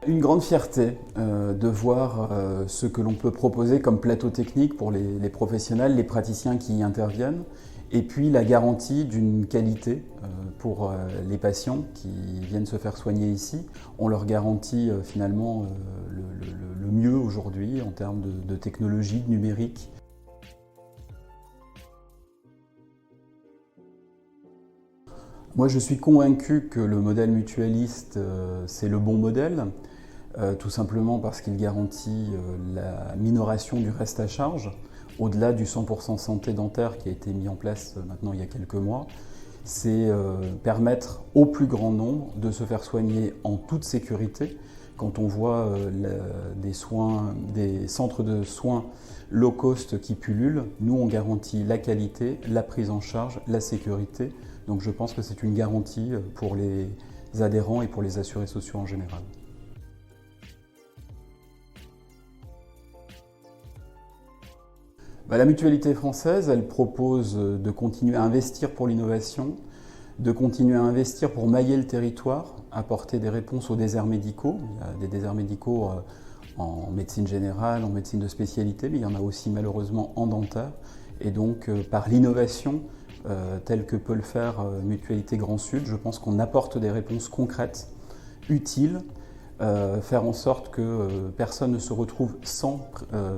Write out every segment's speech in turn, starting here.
Une grande fierté de voir ce que l'on peut proposer comme plateau technique pour les professionnels, les praticiens qui y interviennent, et puis la garantie d'une qualité pour les patients qui viennent se faire soigner ici. On leur garantit finalement le mieux aujourd'hui en termes de technologie, de numérique. Moi, je suis convaincu que le modèle mutualiste, c'est le bon modèle, tout simplement parce qu'il garantit la minoration du reste à charge, au-delà du 100% santé dentaire qui a été mis en place maintenant il y a quelques mois. C'est permettre au plus grand nombre de se faire soigner en toute sécurité. Quand on voit des centres de soins low cost qui pullulent, nous on garantit la qualité, la prise en charge, la sécurité. Donc je pense que c'est une garantie pour les adhérents et pour les assurés sociaux en général. La mutualité française, elle propose de continuer à investir pour l'innovation, de continuer à investir pour mailler le territoire, apporter des réponses aux déserts médicaux. Il y a des déserts médicaux en médecine générale, en médecine de spécialité, mais il y en a aussi malheureusement en dentaire. Et donc par l'innovation, telle que peut le faire Mutualité Grand Sud, je pense qu'on apporte des réponses concrètes, utiles, faire en sorte que personne ne se retrouve sans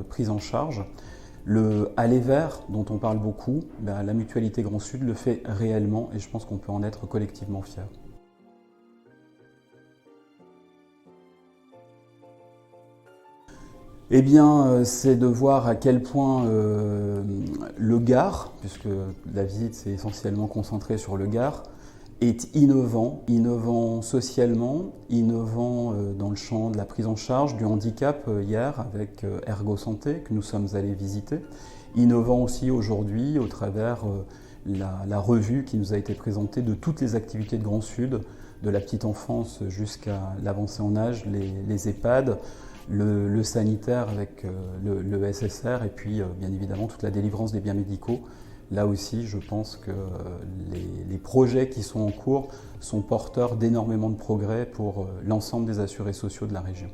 prise en charge. Le aller vers, dont on parle beaucoup, la Mutualité Grand Sud le fait réellement et je pense qu'on peut en être collectivement fiers. Eh bien, c'est de voir à quel point le Gard, puisque la visite s'est essentiellement concentrée sur le Gard, est innovant socialement, innovant dans le champ de la prise en charge du handicap hier avec Ergo Santé que nous sommes allés visiter, innovant aussi aujourd'hui au travers la revue qui nous a été présentée de toutes les activités de Grand Sud, de la petite enfance jusqu'à l'avancée en âge, les EHPAD, le sanitaire avec le SSR et puis bien évidemment toute la délivrance des biens médicaux. Là aussi, je pense que les projets qui sont en cours sont porteurs d'énormément de progrès pour l'ensemble des assurés sociaux de la région.